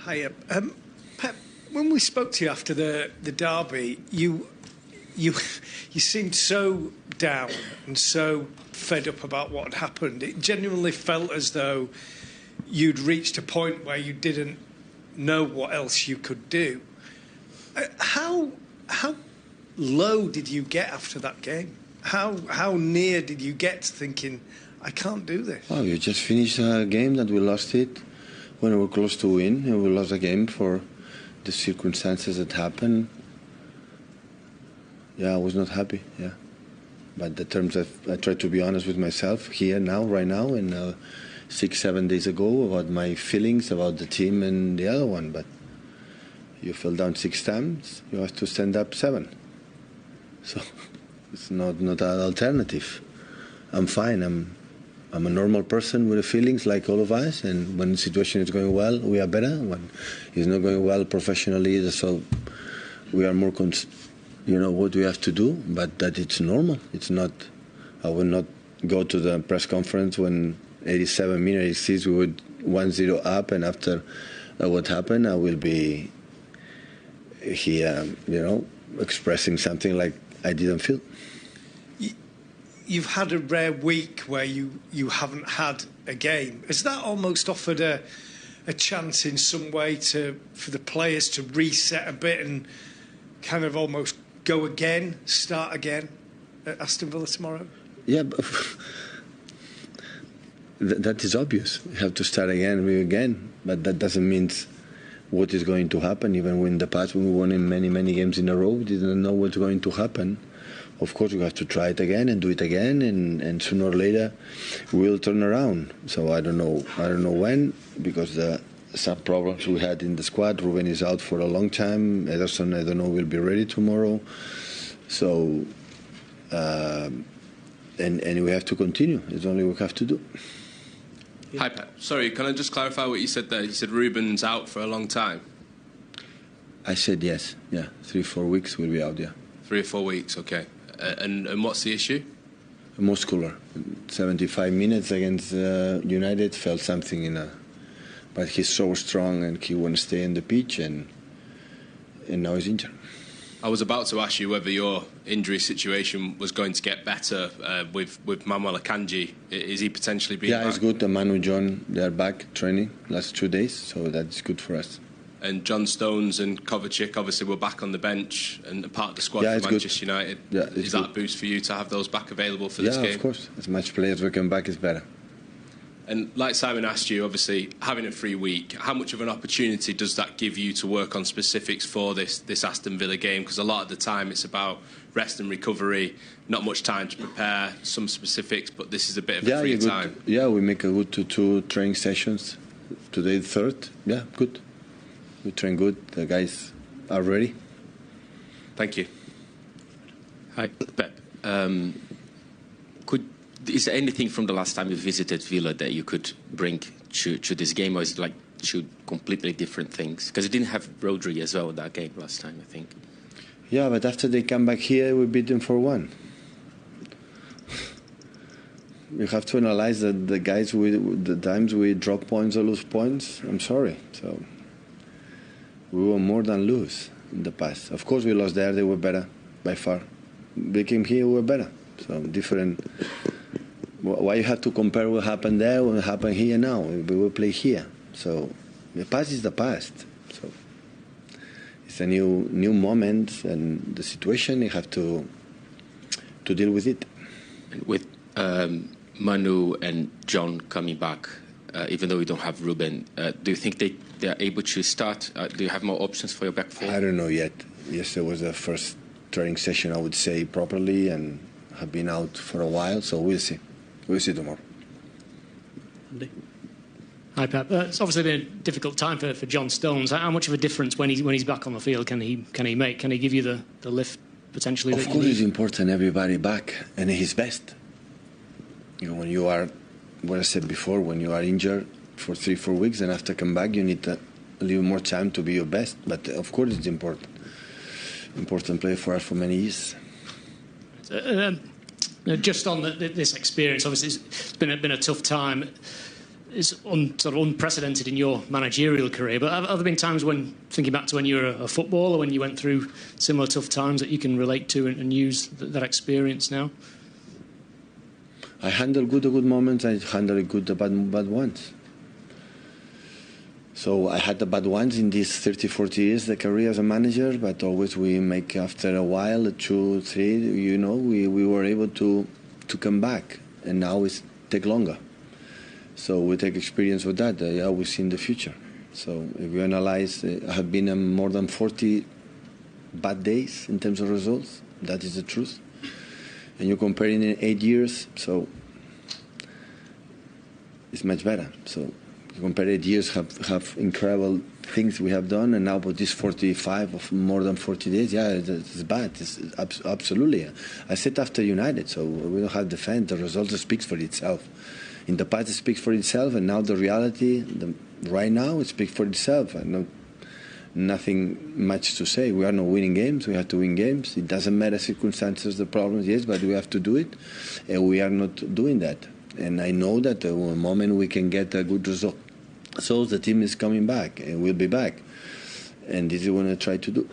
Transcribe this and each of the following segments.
Hiya. Pep, when we spoke to you after the derby, you seemed so down and so fed up about what had happened. It genuinely felt as though you'd reached a point where you didn't know what else you could do. How low did you get after that game? How near did you get to thinking, I can't do this? Oh, you just finished a game that we lost it when we were close to win, and we lost the game for the circumstances that happened. Yeah, I was not happy, yeah. But the terms I tried to be honest with myself here now, right now, and 6-7 days ago about my feelings about the team and the other one. But you fell down 6 times, you have to stand up 7. So it's not an alternative. I'm fine. I'm a normal person with feelings like all of us, and when the situation is going well, we are better. When it's not going well professionally, so we are more, what we have to do, but that it's normal. It's not, I will not go to the press conference when 87 minutes, 86, we would 1-0 up, and after what happened, I will be here, expressing something like I didn't feel. You've had a rare week where you haven't had a game. Has that almost offered a chance in some way for the players to reset a bit and kind of almost go again, start again at Aston Villa tomorrow? Yeah, but that is obvious. You have to start again, but that doesn't mean what is going to happen. Even in the past, when we won in many games in a row, we didn't know what's going to happen. Of course, we have to try it again and do it again, and sooner or later, we'll turn around. So I don't know when, because some problems we had in the squad. Ruben is out for a long time. Ederson, I don't know, will be ready tomorrow. So, and we have to continue. It's only what we have to do. Hi, Pep. Sorry, can I just clarify what you said there? You said Ruben's out for a long time. I said yes. Yeah, 3-4 weeks will be out. Yeah. 3 or 4 weeks. Okay. And what's the issue? Muscular. 75 minutes against United, felt something in a. But he's so strong and he won't stay in the pitch, and now he's injured. I was about to ask you whether your injury situation was going to get better with Manuel Akanji. Is he potentially being back? Yeah, it's good. Manu and Jon, they are back training last 2 days, so that's good for us. And Jon Stones and Kovacic obviously were back on the bench and part of the squad for Manchester United. Yeah, is that a boost for you to have those back available for this game? Yeah, of course. As much players we come back is better. And like Simon asked you, obviously, having a free week, how much of an opportunity does that give you to work on specifics for this Aston Villa game? Because a lot of the time it's about rest and recovery, not much time to prepare, some specifics, but this is a bit of a free time. Yeah, we make a good 2 training sessions. Today, the 3rd. Yeah, good. We train good. The guys are ready. Thank you. Hi, Pep. Is there anything from the last time you visited Villa that you could bring to this game, or is it like 2 completely different things? Because you didn't have Rodri as well in that game last time, I think. Yeah, but after they come back here, we beat them 4-1. You have to analyze the guys the times we drop points or lose points. I'm sorry. So we were more than lose in the past. Of course, we lost there. They were better by far. They came here, we were better. So different. Why you have to compare what happened there, what happened here now? We will play here. So the past is the past. So it's a new moment, and the situation, you have to deal with it. And with Manu and Jon coming back, even though we don't have Ruben, do you think they are able to start? Do you have more options for your back four? I don't know yet. Yesterday was the first training session, I would say, properly, and have been out for a while, so we'll see. We'll see tomorrow. Hi, Pep. It's obviously been a difficult time for Jon Stones. How much of a difference when he's back on the field can he make? Can he give you the lift potentially? Of course, it's important everybody back and his best. When you are, what I said before, when you are injured for 3-4 weeks and after come back, you need a little more time to be your best. But of course, it's important. Important player for us for many years. Just on this experience, obviously it's been a tough time. is sort of unprecedented in your managerial career, but have there been times when, thinking back to when you were a footballer, when you went through similar tough times, that you can relate to and use that experience now? I handle good moments, I handle good the bad ones. So I had the bad ones in these 30, 40 years, the career as a manager, but always we make, after a while, 2, 3, you know, we were able to come back, and now it's take longer. So we take experience with that. I always see in the future. So if you analyze, I have been more than 40 bad days in terms of results. That is the truth. And you compare it in 8 years, so it's much better. So you compare 8 years, have incredible things we have done, and now with this 45 of more than 40 days, yeah, it's bad. It's absolutely. I said after United, so we don't have defense. The result speaks for itself. In the past, it speaks for itself, and now the reality, right now, it speaks for itself. Nothing much to say. We are not winning games. We have to win games. It doesn't matter circumstances, the problems, yes, but we have to do it, and we are not doing that. And I know that the moment we can get a good result, so the team is coming back, and we'll be back. And this is what I try to do.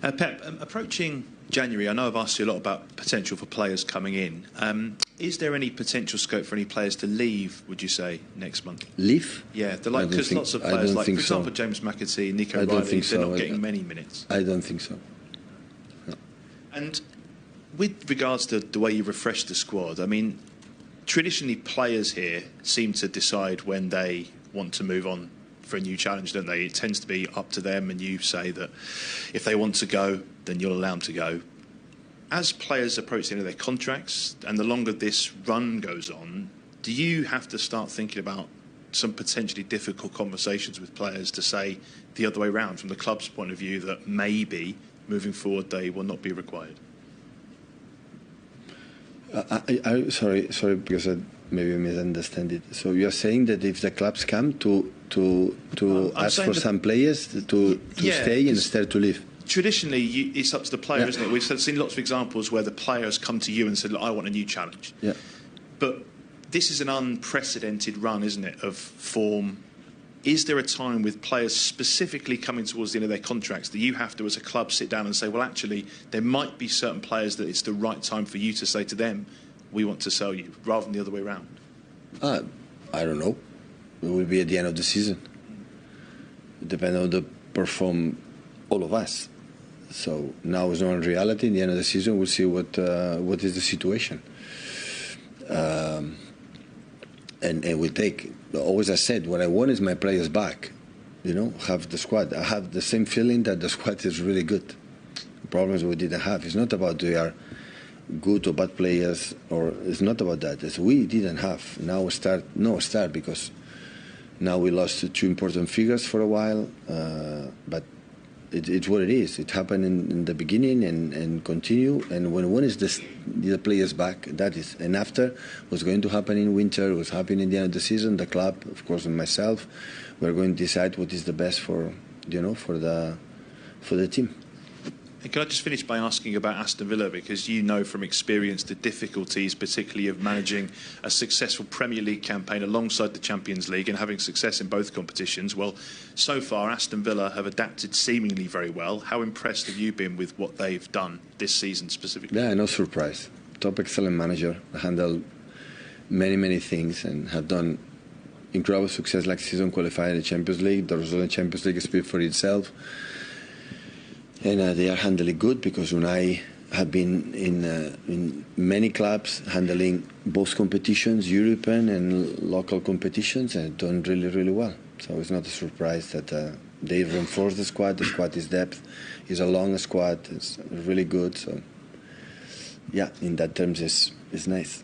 Pep, approaching January, I know I've asked you a lot about potential for players coming in. Is there any potential scope for any players to leave, would you say, next month? Leave? Yeah, because lots of players, like, for example, so. James McAtee, Nico Riley, they're not getting many minutes. I don't think so. No. And with regards to the way you refresh the squad, I mean, traditionally players here seem to decide when they want to move on for a new challenge, don't they? It tends to be up to them, and you say that if they want to go, then you'll allow them to go. As players approach the end of their contracts, and the longer this run goes on, do you have to start thinking about some potentially difficult conversations with players to say the other way around, from the club's point of view, that maybe moving forward they will not be required? Sorry, because I maybe misunderstand it. So you are saying that if the clubs come to ask for some players to stay instead to leave? Traditionally, it's up to the player, isn't it? We've seen lots of examples where the players come to you and said, look, I want a new challenge. Yeah. But this is an unprecedented run, isn't it, of form. Is there a time with players specifically coming towards the end of their contracts that you have to, as a club, sit down and say, well, actually, there might be certain players that it's the right time for you to say to them, we want to sell you, rather than the other way around? I don't know. It will be at the end of the season. It depends on how they perform, all of us. So now it's not in reality. In the end of the season, we'll see what is the situation. And we take, always I said, what I want is my players back. You know, have the squad. I have the same feeling that the squad is really good. The problems we didn't have. It's not about we are good or bad players, or it's not about that. It's we didn't have. Now we start because now we lost 2 important figures for a while, but it's what it is. It happened in the beginning and continue. And when one is the players back, that is. And after, what's going to happen in winter, what's happening in the end of the season, the club, of course, and myself, we're going to decide what is the best for the team. And can I just finish by asking about Aston Villa, because you know from experience the difficulties, particularly of managing a successful Premier League campaign alongside the Champions League and having success in both competitions. Well, so far Aston Villa have adapted seemingly very well. How impressed have you been with what they've done this season specifically? Yeah, no surprise. Top excellent manager, handled many things and have done incredible success like season qualifying the Champions League. The result in the Champions League speaks for itself. And they are handling good, because when I have been in many clubs handling both competitions, European and local competitions, and done really well. So it's not a surprise that they reinforced the squad. The squad is depth, is a long squad, it's really good. So yeah, in that terms, it's nice.